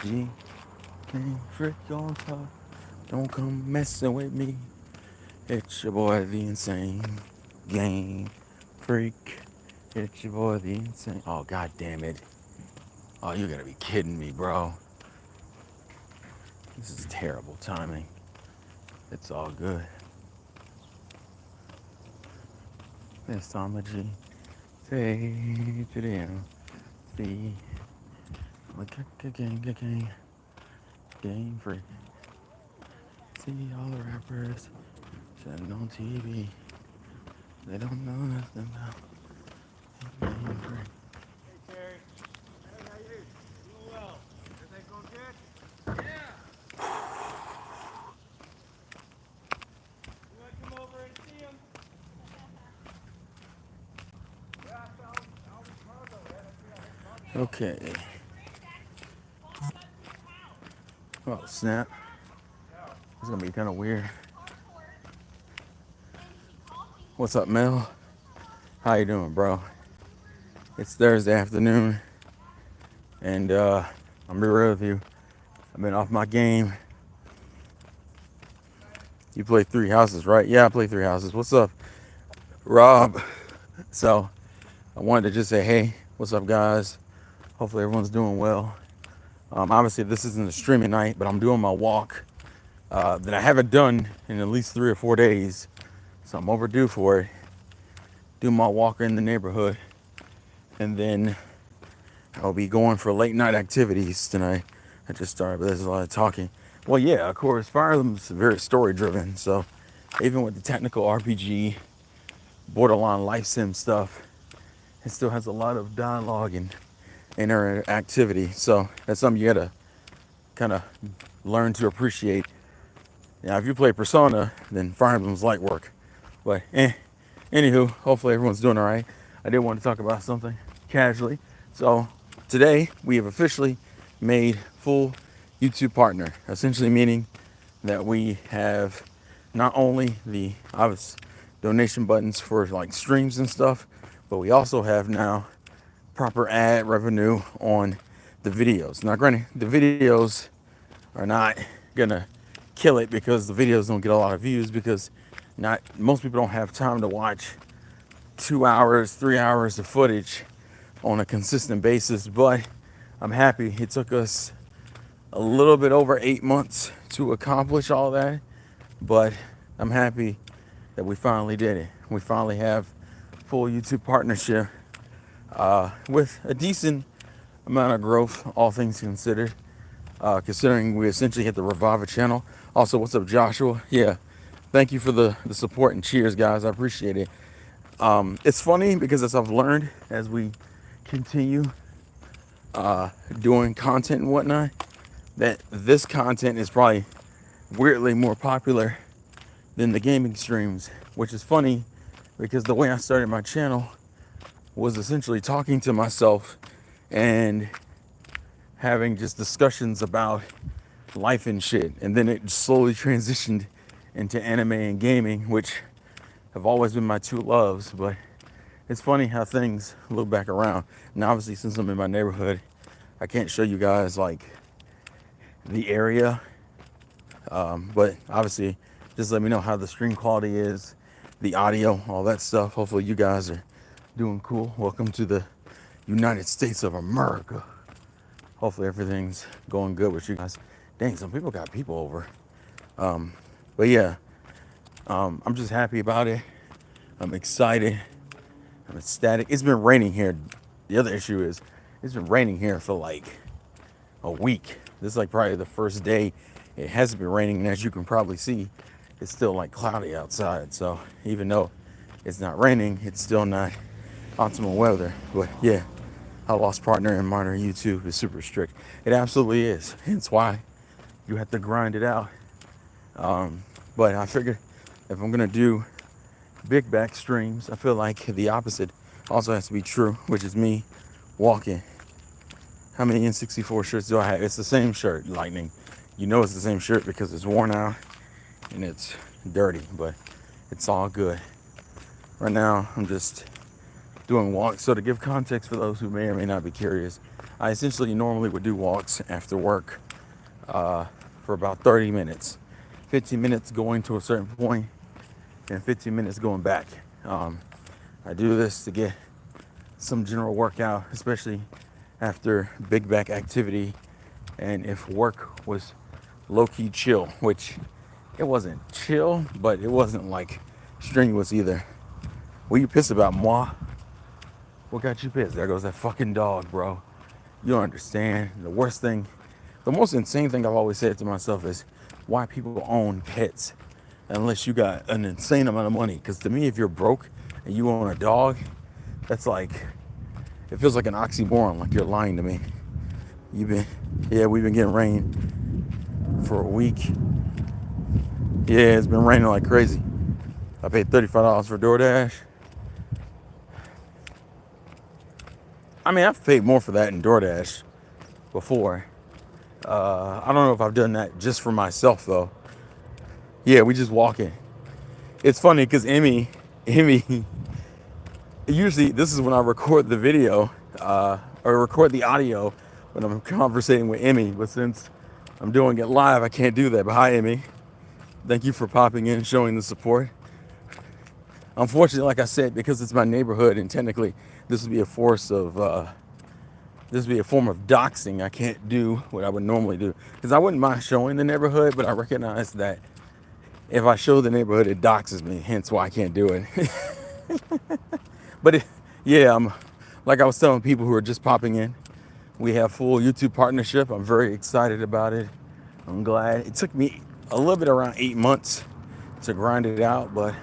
G. King Freak on top. Don't come messing with me. It's your boy, the insane game freak. It's your boy, the insane. Oh, god damn it. Oh, you gotta be kidding me, bro. This is terrible timing. It's all good. This time, G. Say to them. See. Like a game freak. See all the rappers sitting on TV. They don't know nothing about game freak. Hey Terry. Hey, how you? Doing well. Everything going good? Yeah. You want to come over and see him? Yeah, I was cargo, man. Okay. Oh, snap. It's gonna be kind of weird. What's up, Mel? How you doing, bro? It's Thursday afternoon, and I'm be real with you. I've been off my game. You play Three Houses, right? Yeah, I play Three Houses. What's up, Rob? So I wanted to just say, hey, what's up, guys? Hopefully everyone's doing well. Obviously, this isn't a streaming night, but I'm doing my walk that I haven't done in at least 3 or 4 days, so I'm overdue for it. Do my walk in the neighborhood, and then I'll be going for late night activities tonight. I just started, but there's a lot of talking. Well, yeah, of course, Fire Emblem's very story driven, so even with the technical RPG, borderline life sim stuff, it still has a lot of dialogue and interactivity. So that's something you gotta kind of learn to appreciate. Now, if you play Persona, then Fire Emblem's light work. But anywho, hopefully everyone's doing all right. I did want to talk about something casually. So today we have officially made full YouTube partner, essentially meaning that we have not only the obvious donation buttons for like streams and stuff, but we also have now proper ad revenue on the videos. Now, granted, the videos are not gonna kill it because the videos don't get a lot of views because not most people don't have time to watch 2 hours, 3 hours of footage on a consistent basis. But I'm happy it took us a little bit over 8 months to accomplish all that. But I'm happy that we finally did it. We finally have full YouTube partnership with a decent amount of growth, all things considered. Considering we essentially hit the Reviva channel. Also, what's up, Joshua? Yeah, thank you for the support and cheers, guys. I appreciate it. It's funny because as I've learned as we continue doing content and whatnot, that this content is probably weirdly more popular than the gaming streams, which is funny because the way I started my channel was essentially talking to myself and having just discussions about life and shit. And then it slowly transitioned into anime and gaming, which have always been my two loves. But it's funny how things look back around. Now, obviously, since I'm in my neighborhood, I can't show you guys like the area. But obviously, just let me know how the stream quality is, the audio, all that stuff. Hopefully, you guys are doing cool. Welcome to the United States of America. Hopefully everything's going good with you guys. Dang, some people got people over. But yeah, I'm just happy about it. I'm excited. I'm ecstatic. It's been raining here. The other issue is it's been raining here for like a week. This is like probably the first day it hasn't been raining, and as you can probably see, it's still like cloudy outside. So even though it's not raining, it's still not optimal weather. But yeah, I lost partner in modern YouTube is super strict. It absolutely is. Hence why you have to grind it out. But I figured if I'm gonna do big back streams, I feel like the opposite also has to be true, which is me walking. How many N64 shirts do I have? It's the same shirt, Lightning. You know it's the same shirt because it's worn out and it's dirty, but it's all good. Right now, I'm just doing walks. So to give context for those who may or may not be curious, I essentially normally would do walks after work for about 30 minutes. 15 minutes going to a certain point and 15 minutes going back. I do this to get some general workout, especially after big back activity, and if work was low-key chill, which it wasn't chill, but it wasn't like strenuous either. What you pissed about, moi? What got you pissed? There goes that fucking dog, bro. You don't understand. The worst thing, the most insane thing I've always said to myself is why people own pets unless you got an insane amount of money. Because to me, if you're broke and you own a dog, that's like, it feels like an oxymoron, like you're lying to me. We've been getting rain for a week. Yeah, it's been raining like crazy. I paid $35 for DoorDash. I mean, I've paid more for that in DoorDash before. I don't know if I've done that just for myself though. Yeah, we just walking. It's funny because Emmy, usually this is when I record the video or record the audio when I'm conversating with Emmy, but since I'm doing it live, I can't do that. But hi, Emmy. Thank you for popping in, showing the support. Unfortunately, like I said, because it's my neighborhood and technically this would be a form of doxing. I can't do what I would normally do because I wouldn't mind showing the neighborhood, but I recognize that if I show the neighborhood, it doxes me. Hence why I can't do it. But I'm like I was telling people who are just popping in, we have full YouTube partnership. I'm very excited about it. I'm glad. It took me a little bit around 8 months to grind it out, but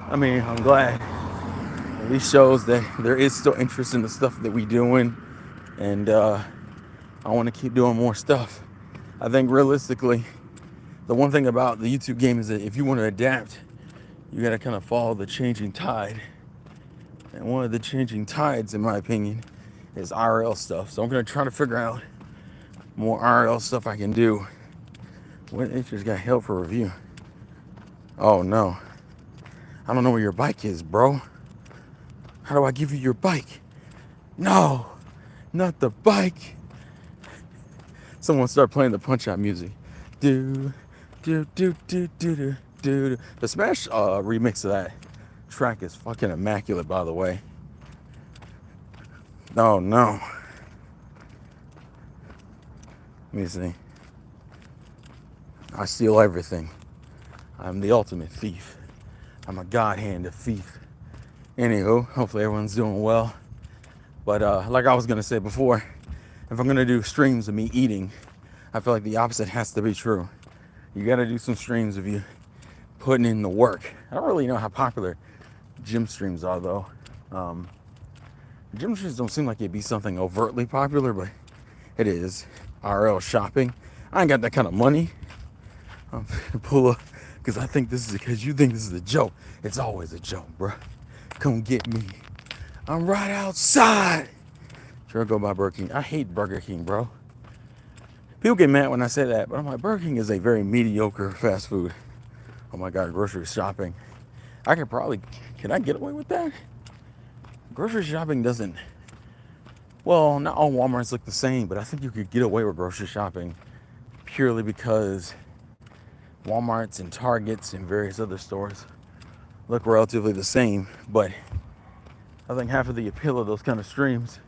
I mean, I'm glad. At least shows that there is still interest in the stuff that we doing, and I want to keep doing more stuff. I think realistically, the one thing about the YouTube game is that if you want to adapt, you got to kind of follow the changing tide. And one of the changing tides, in my opinion, is IRL stuff. So I'm going to try to figure out more IRL stuff I can do. What just got held for review? Oh no. I don't know where your bike is, bro. How do I give you your bike? No, not the bike. Someone start playing the Punch-Out music. Do, do, do, do, do, do, do. The Smash remix of that track is fucking immaculate, by the way. Oh no. Let me see. I steal everything. I'm the ultimate thief. I'm a god-handed thief. Anywho, hopefully everyone's doing well. But like I was gonna say before, if I'm gonna do streams of me eating, I feel like the opposite has to be true. You gotta do some streams of you putting in the work. I don't really know how popular gym streams are though. Gym streams don't seem like it'd be something overtly popular, but it is. RL shopping. I ain't got that kind of money. I'm gonna pull up because I think this is because you think this is a joke. It's always a joke, bro. Come get me. I'm right outside. Sure, go by Burger King. I hate Burger King, bro. People get mad when I say that, but I'm like, Burger King is a very mediocre fast food. Oh my God, grocery shopping. Can I get away with that? Grocery shopping doesn't, well, not all Walmarts look the same, but I think you could get away with grocery shopping purely because Walmarts and Targets and various other stores look relatively the same. But I think half of the appeal of those kind of streams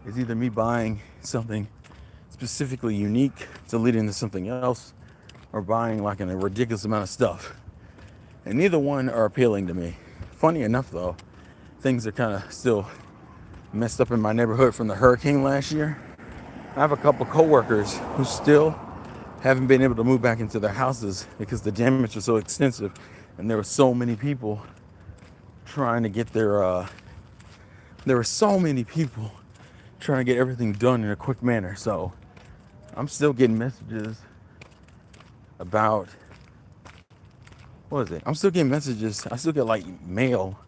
is either me buying something specifically unique to lead into something else or buying like a ridiculous amount of stuff. And neither one are appealing to me. Funny enough though, things are kind of still messed up in my neighborhood from the hurricane last year. I have a couple coworkers who still haven't been able to move back into their houses because the damage was so extensive and there were so many people trying to get there were so many people trying to get everything done in a quick manner. So I'm still getting messages about, what is it? I'm still getting messages. I still get like mail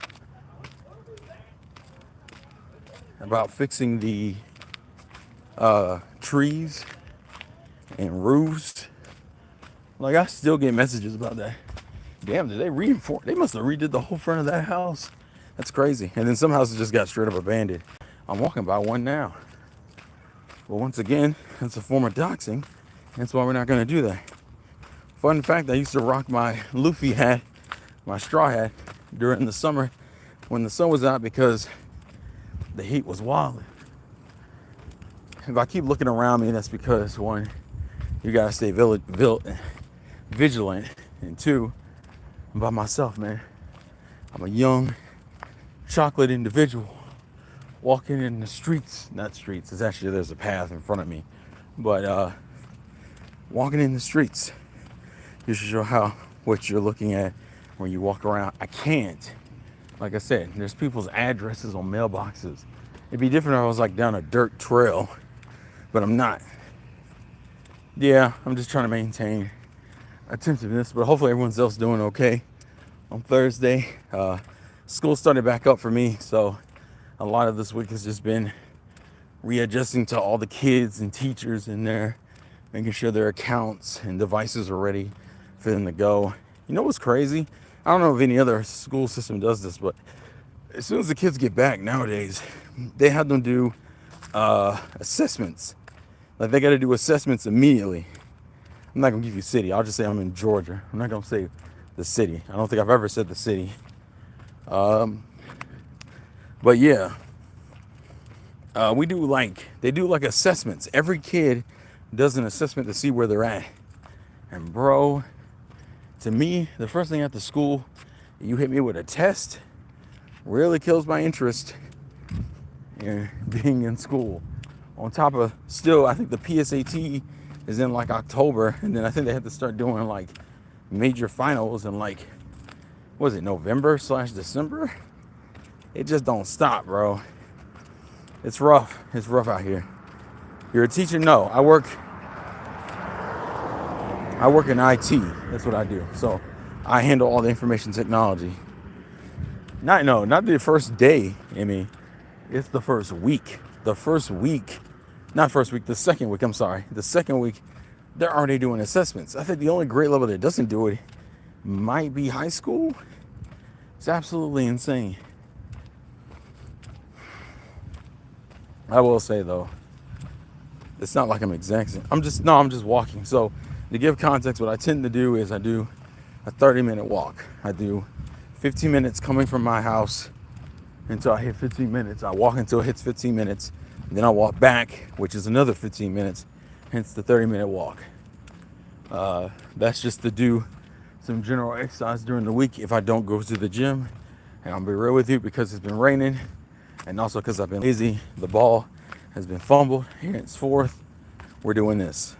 about fixing the trees and roofs. Like I still get messages about that. Damn, did they reinforce? They must have redid the whole front of that house. That's crazy. And then some houses just got straight up abandoned. I'm walking by one now. Well, once again, it's a form of doxing. That's why we're not going to do that. Fun fact, I used to rock my Luffy hat, my straw hat, during the summer when the sun was out because the heat was wild. If I keep looking around me, that's because, one, you got to stay vigilant. And two, I'm by myself, man. I'm a young, chocolate individual walking in the streets. Not streets, it's actually, there's a path in front of me. But walking in the streets, you should show how what you're looking at when you walk around. I can't. Like I said, there's people's addresses on mailboxes. It'd be different if I was like down a dirt trail, but I'm not. Yeah, I'm just trying to maintain attentiveness, but hopefully everyone's else doing okay. On Thursday, school started back up for me, so a lot of this week has just been readjusting to all the kids and teachers in there, making sure their accounts and devices are ready for them to go. You know what's crazy? I don't know if any other school system does this, but as soon as the kids get back nowadays, they have them do assessments. Like they got to do assessments immediately. I'm not gonna give you city. I'll just say I'm in Georgia. I'm not gonna say the city. I don't think I've ever said the city. But yeah, they do like assessments. Every kid does an assessment to see where they're at. And bro, to me, the first thing after school, you hit me with a test, really kills my interest in being in school. On top of still, I think the PSAT is in like October, and then I think they have to start doing like major finals in like, was it November/December? It just don't stop, bro. It's rough. It's rough out here. You're a teacher? No, I work in IT. That's what I do. So I handle all the information technology. Not the first day, I mean, it's the first week. The second week, I'm sorry. The second week, they're already doing assessments. I think the only grade level that doesn't do it might be high school. It's absolutely insane. I will say though, it's not like I'm exacting. I'm just walking. So to give context, what I tend to do is I do a 30-minute walk. I do 15 minutes coming from my house until I hit 15 minutes. I walk until it hits 15 minutes. And then I walk back, which is another 15 minutes, hence the 30-minute walk. That's just to do some general exercise during the week if I don't go to the gym. And I'll be real with you, because it's been raining and also because I've been lazy. The ball has been fumbled. Here it's fourth. We're doing this.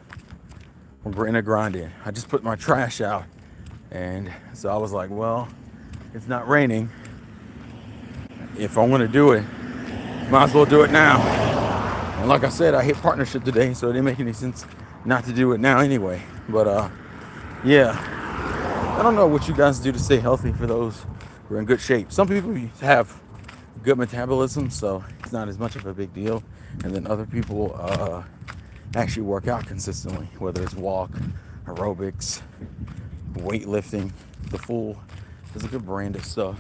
We're in a grind in. I just put my trash out. And so I was like, well, it's not raining. If I want to do it, might as well do it now. And like I said, I hit partnership today, so it didn't make any sense not to do it now anyway. But yeah, I don't know what you guys do to stay healthy for those who are in good shape. Some people have good metabolism, so it's not as much of a big deal. And then other people actually work out consistently, whether it's walk, aerobics, weightlifting. There's a good brand of stuff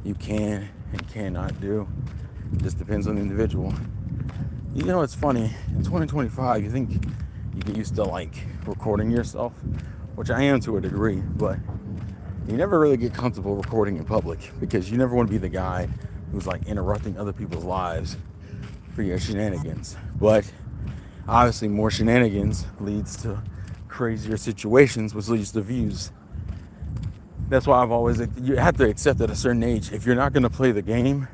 you can and cannot do. It just depends on the individual. You know, it's funny, in 2025, you think you get used to like recording yourself, which I am to a degree, but you never really get comfortable recording in public because you never want to be the guy who's like interrupting other people's lives for your shenanigans. But obviously more shenanigans leads to crazier situations, which leads to views. That's why you have to accept at a certain age, if you're not going to play the game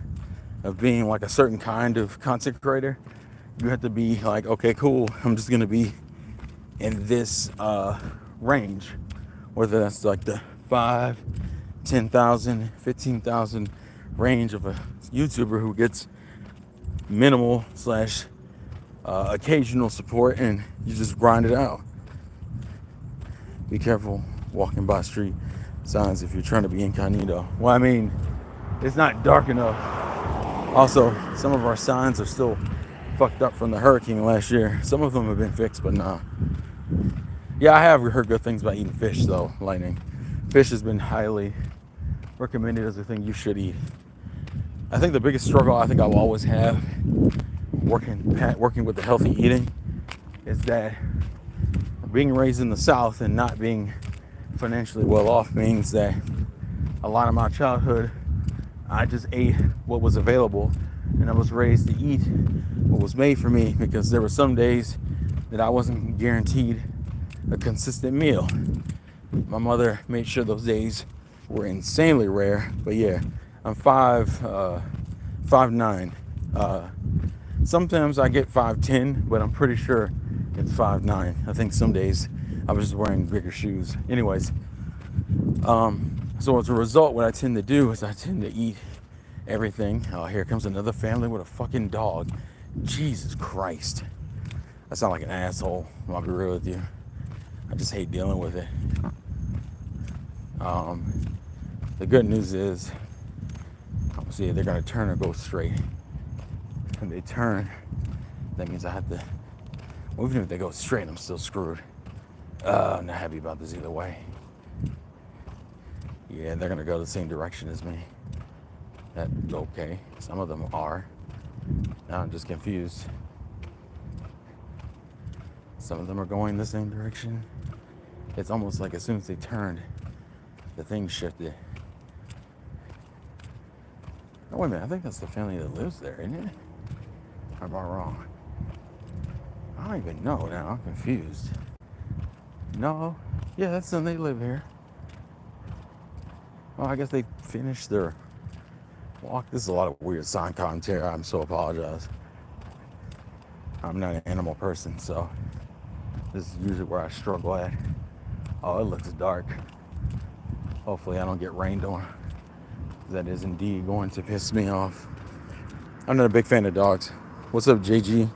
of being like a certain kind of content creator, you have to be like, okay, cool, I'm just going to be in this range, whether that's like the 5, 10,000, 15,000 range of a YouTuber who gets minimal / occasional support, and you just grind it out. Be careful walking by street signs if you're trying to be incognito. Well, I mean, it's not dark enough. Also, some of our signs are still fucked up from the hurricane last year. Some of them have been fixed, but nah. Yeah, I have heard good things about eating fish though, Lightning. Fish has been highly recommended as a thing you should eat. I think the biggest struggle I think I'll always have working with the healthy eating is that being raised in the South and not being financially well off means that a lot of my childhood I just ate what was available, and I was raised to eat what was made for me, because there were some days that I wasn't guaranteed a consistent meal. My mother made sure those days were insanely rare. But yeah, I'm 5'9". Sometimes I get 5'10", but I'm pretty sure it's 5'9". I think some days I was just wearing bigger shoes. Anyways, so as a result, what I tend to do is I tend to eat everything. Oh, here comes another family with a fucking dog. Jesus Christ. I sound like an asshole, I'll be real with you. I just hate dealing with it. The good news is, see, they're gonna turn or go straight. When they turn, that means I have to, well, even if they go straight, I'm still screwed. I'm not happy about this either way. Yeah, they're gonna go the same direction as me. That's okay. Some of them are. Now I'm just confused. Some of them are going the same direction. It's almost like as soon as they turned, the thing shifted. Oh, wait a minute. I think that's the family that lives there, isn't it? Or am I wrong? I don't even know now. I'm confused. No. Yeah, that's them. They live here. Oh, I guess they finished their walk. This is a lot of weird sign commentary. I'm so apologize. I'm not an animal person, so this is usually where I struggle at. Oh, it looks dark. Hopefully I don't get rained on. That is indeed going to piss me off. I'm not a big fan of dogs. What's up, JG?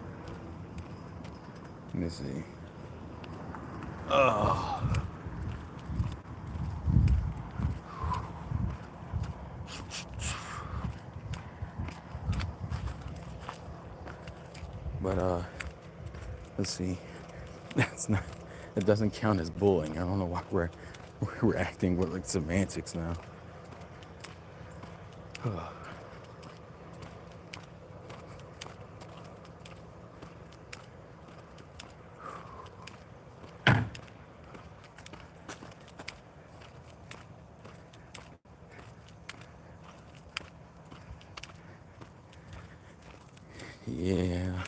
Let me see. Oh. But let's see. That's not. It doesn't count as bullying. I don't know why we're acting with like semantics now. Yeah,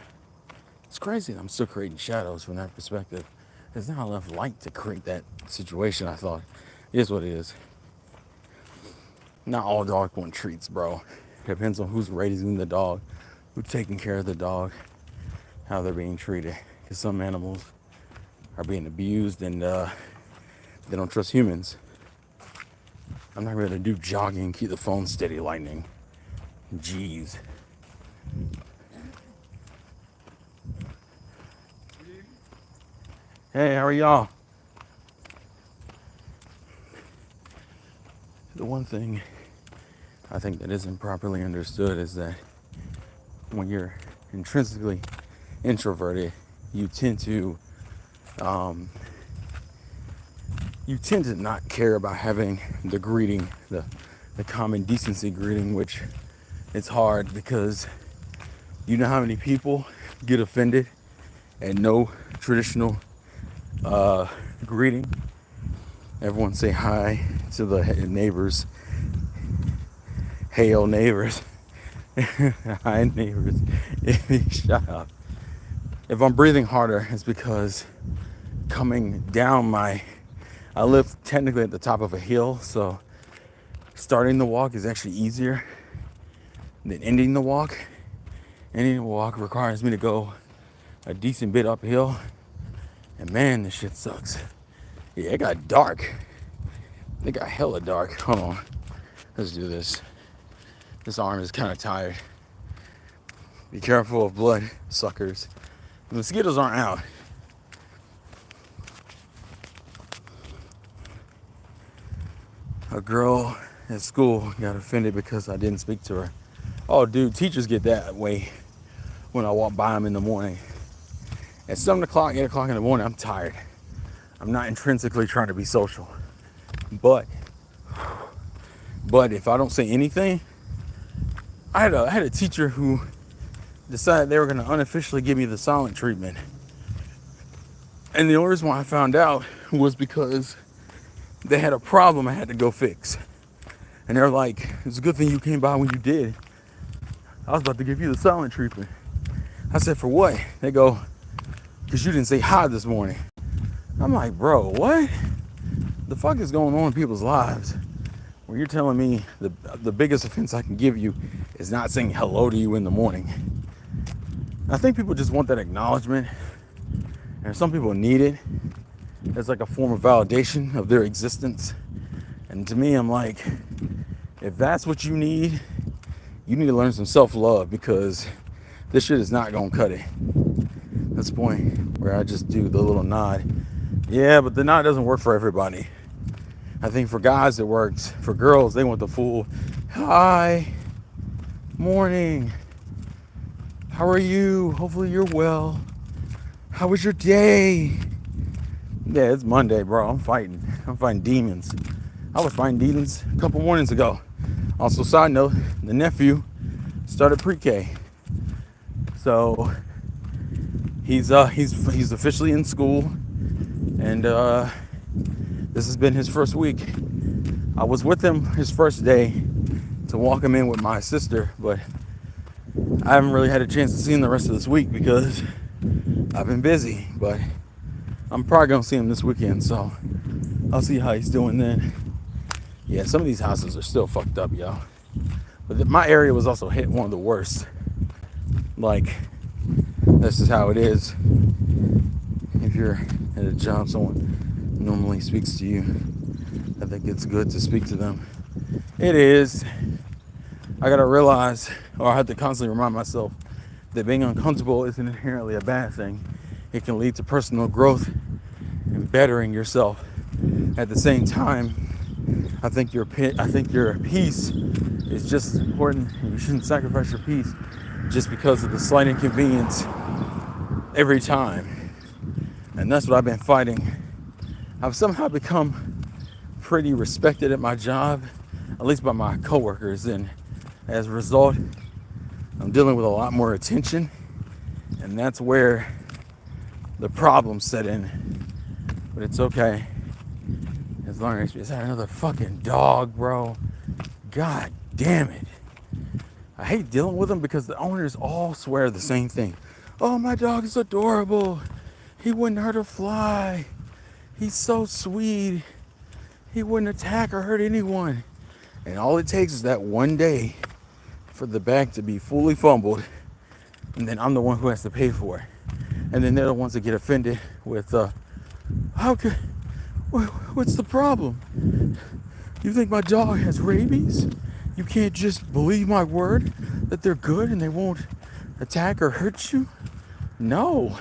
it's crazy. I'm still creating shadows from that perspective. There's not enough light to create that situation. I thought, it is what it is. Not all dogs want treats, bro. It depends on who's raising the dog, who's taking care of the dog, how they're being treated. Because some animals are being abused and they don't trust humans. I'm not going to do jogging, keep the phone steady, lightning. Jeez. Hey, how are y'all? The one thing I think that isn't properly understood is that when you're intrinsically introverted, you tend to not care about having the greeting, the common decency greeting, which it's hard because you know how many people get offended at no traditional greeting. Everyone say hi to the neighbors. Hail neighbors. Hi neighbors. Shut up. If I'm breathing harder, it's because coming down I live technically at the top of a hill, so starting the walk is actually easier than ending the walk. Ending the walk requires me to go a decent bit uphill, and man, this shit sucks. Yeah, it got dark. It got hella dark. Hold on. Let's do this. This arm is kind of tired. Be careful of blood suckers. The mosquitoes aren't out. A girl at school got offended because I didn't speak to her. Oh, dude, teachers get that way when I walk by them in the morning. At 7 o'clock, 8 o'clock in the morning, I'm tired. I'm not intrinsically trying to be social. But if I don't say anything, I had a teacher who decided they were going to unofficially give me the silent treatment. And the only reason why I found out was because they had a problem I had to go fix. And they're like, it's a good thing you came by when you did. I was about to give you the silent treatment. I said, for what? They go, because you didn't say hi this morning. I'm like, bro, what? The fuck is going on in people's lives where you're telling me the biggest offense I can give you is not saying hello to you in the morning? I think people just want that acknowledgement, and some people need it as like a form of validation of their existence. And to me, I'm like, if that's what you need to learn some self-love, because this shit is not gonna cut it. That's the point where I just do the little nod. Yeah, but the nod doesn't work for everybody. I think for guys it works. For girls, they want the full hi, morning, how are you? Hopefully you're well. How was your day? Yeah, it's Monday, bro. I'm fighting demons. I was fighting demons a couple mornings ago. Also, side note, the nephew started pre-K. So he's officially in school, and this has been his first week. I was with him his first day to walk him in with my sister, but I haven't really had a chance to see him the rest of this week because I've been busy. But I'm probably gonna see him this weekend, so I'll see how he's doing then. Yeah, some of these houses are still fucked up, yo. But my area was also hit one of the worst. Like, this is how it is. If you're at a job, someone normally speaks to you, I think it's good to speak to them. It is. I gotta realize, or I have to constantly remind myself, that being uncomfortable isn't inherently a bad thing. It can lead to personal growth and bettering yourself. At the same time, I think your peace is just as important. You shouldn't sacrifice your peace just because of the slight inconvenience every time. And that's what I've been fighting. I've somehow become pretty respected at my job, at least by my coworkers, and as a result, I'm dealing with a lot more attention, and that's where the problems set in. But it's okay. As long as it's another fucking dog, bro. God damn it. I hate dealing with them because the owners all swear the same thing. Oh, my dog is adorable. He wouldn't hurt a fly. He's so sweet. He wouldn't attack or hurt anyone. And all it takes is that one day for the bag to be fully fumbled, and then I'm the one who has to pay for it. And then they're the ones that get offended with, what's the problem? You think my dog has rabies? You can't just believe my word that they're good and they won't attack or hurt you? No,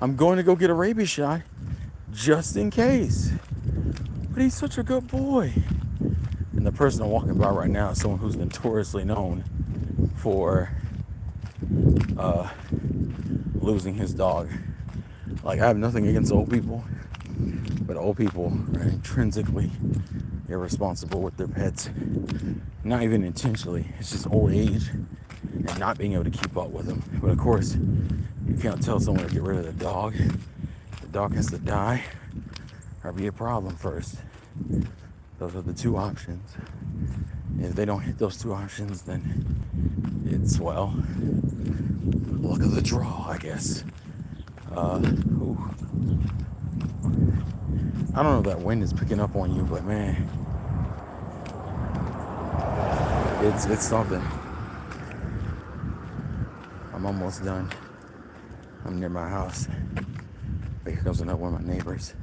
I'm going to go get a rabies shot just in case. But he's such a good boy. And the person I'm walking by right now is someone who's notoriously known for losing his dog. Like, I have nothing against old people, but old people are intrinsically irresponsible with their pets. Not even intentionally, it's just old age and not being able to keep up with them. But of course, you can't tell someone to get rid of the dog. The dog has to die or be a problem first. Those are the two options. If they don't hit those two options, then it's, well, luck of the draw, I guess. I don't know if that wind is picking up on you, but man, it's something. I'm almost done. I'm near my house. But here comes another one of my neighbors.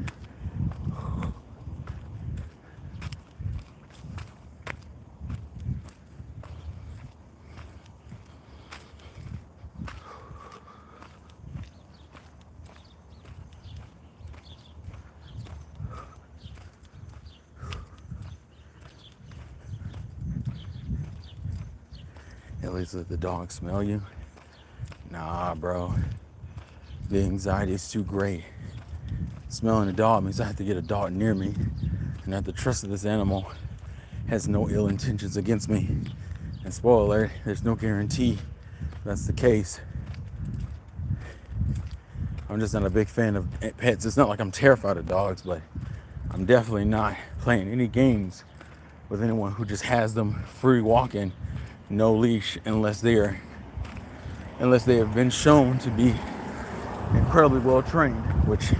At least let the dog smell you. Nah, bro. The anxiety is too great. Smelling a dog means I have to get a dog near me, and I have to trust that this animal has no ill intentions against me. And spoiler alert, there's no guarantee that's the case. I'm just not a big fan of pets. It's not like I'm terrified of dogs, but I'm definitely not playing any games with anyone who just has them free walking, no leash, unless they have been shown to be incredibly well trained. Which,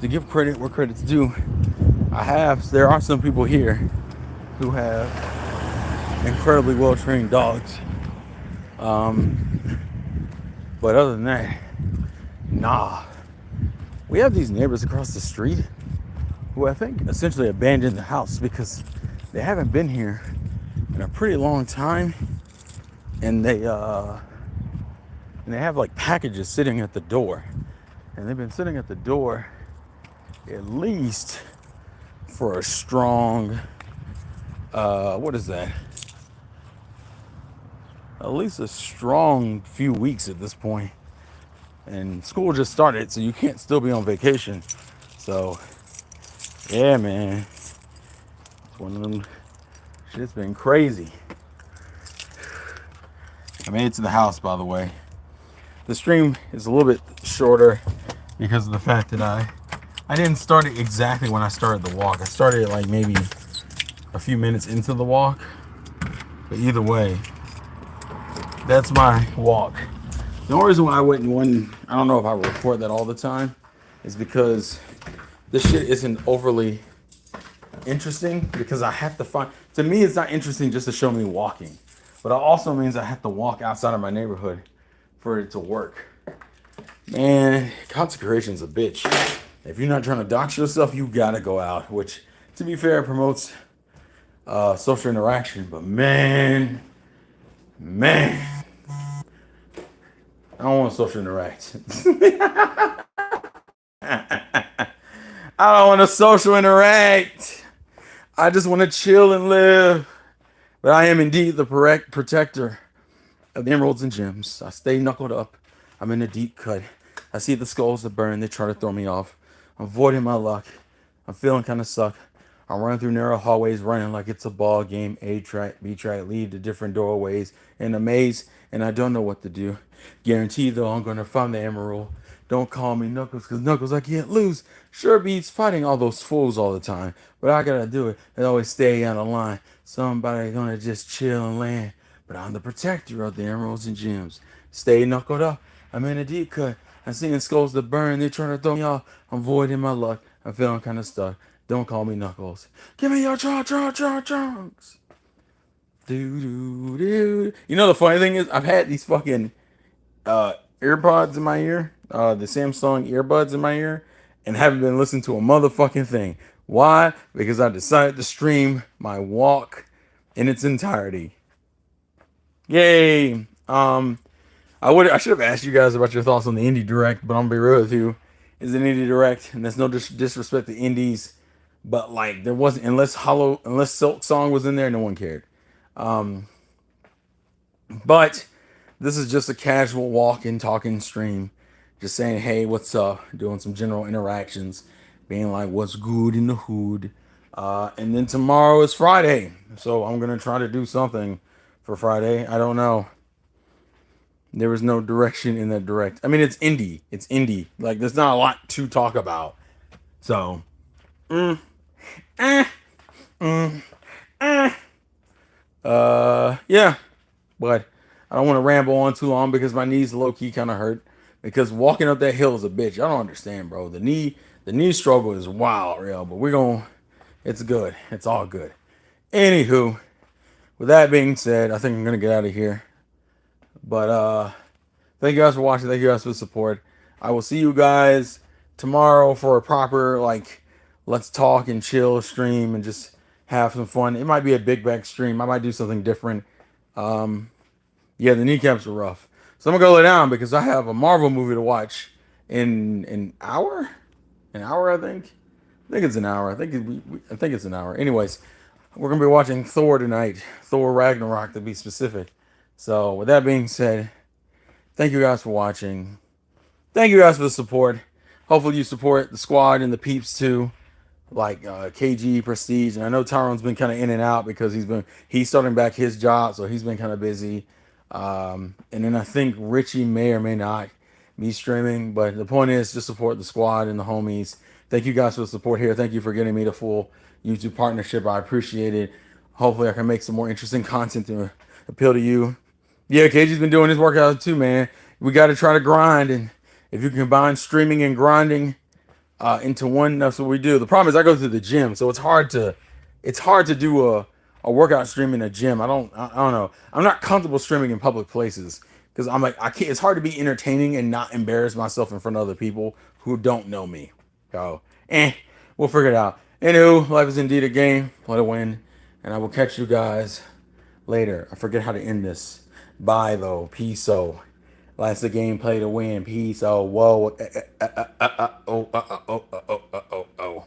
to give credit where credit's due, there are some people here who have incredibly well trained dogs. But other than that, nah. We have these neighbors across the street who I think essentially abandoned the house because they haven't been here in a pretty long time, and they have like packages sitting at the door, and they've been sitting at the door at least for a strong what is that? At least a strong few weeks at this point. And school just started, so you can't still be on vacation. So yeah, man, it's one of them. Shit's been crazy. I made it to the house, by the way. The stream is a little bit shorter because of the fact that I didn't start it exactly when I started the walk. I started it like maybe a few minutes into the walk. But either way, that's my walk. The only reason why I don't know if I report that all the time, is because this shit isn't overly interesting, because I have to find, to me it's not interesting just to show me walking, but it also means I have to walk outside of my neighborhood for it to work. Man, consecration's a bitch. If you're not trying to dox yourself, you gotta go out, which, to be fair, promotes social interaction. But man, I don't want to social interact. I don't want to social interact. I just want to chill and live. But I am indeed the protector of the emeralds and gems. I stay knuckled up. I'm in a deep cut. I see the skulls that burn. They try to throw me off. I'm avoiding my luck. I'm feeling kind of suck. I'm running through narrow hallways, running like it's a ball game. A track, B track, lead to different doorways in a maze, and I don't know what to do. Guarantee though, I'm gonna find the emerald. Don't call me Knuckles, cause Knuckles I can't lose. Sure beats fighting all those fools all the time, but I gotta do it and always stay on the line. Somebody gonna just chill and land, but I'm the protector of the emeralds and gems. Stay knuckled up. I'm in a deep cut. I'm seeing skulls that burn. They trying to throw me off. I'm voiding my luck. I'm feeling kind of stuck. Don't call me Knuckles. Give me your trunks. Do. You know the funny thing is, I've had these fucking earpods in my ear, the Samsung earbuds in my ear, and haven't been listening to a motherfucking thing. Why? Because I decided to stream my walk in its entirety. Yay! I should have asked you guys about your thoughts on the Indie Direct, but I'm gonna be real with you. It's an Indie Direct, and that's no disrespect to indies, but like there wasn't, unless Silk Song was in there, no one cared. But this is just a casual walking, talking stream, just saying, hey, what's up? Doing some general interactions, being like, what's good in the hood? And then tomorrow is Friday, so I'm gonna try to do something for Friday. I don't know. There was no direction in that direct. I mean, it's indie. It's indie. Like, there's not a lot to talk about. So, yeah. But I don't want to ramble on too long because my knees low key kind of hurt. Because walking up that hill is a bitch. I don't understand, bro. The knee struggle is wild, real. But it's good. It's all good. Anywho, with that being said, I think I'm gonna get out of here. But thank you guys for watching. Thank you guys for the support. I will see you guys tomorrow for a proper, like, let's talk and chill stream and just have some fun. It might be a big back stream. I might do something different. Yeah, the kneecaps are rough. So I'm gonna go lay down because I have a Marvel movie to watch in an hour. An hour, I think. I think it's an hour. I think it's an hour. Anyways, we're gonna be watching Thor tonight. Thor Ragnarok, to be specific. So with that being said, thank you guys for watching. Thank you guys for the support. Hopefully you support the squad and the peeps too. like KG Prestige, and I know Tyrone's been kind of in and out because he's starting back his job, so he's been kind of busy. And then I think Richie may or may not be streaming, but the point is just support the squad and the homies. Thank you guys for the support here. Thank you for getting me the full YouTube partnership. I appreciate it. Hopefully, I can make some more interesting content to appeal to you. Yeah, KG's been doing his workout too, man. We got to try to grind, and if you can combine streaming and grinding into one, that's what we do. The problem is I go to the gym, so it's hard to do a workout stream in a gym. I don't know. I'm not comfortable streaming in public places because I'm like I can't. It's hard to be entertaining and not embarrass myself in front of other people who don't know me. So, we'll figure it out. Anywho, life is indeed a game. Let it win, and I will catch you guys later. I forget how to end this. Bye though. Peace. Oh, life's a game. Play to win. Peace. Oh, whoa. Oh.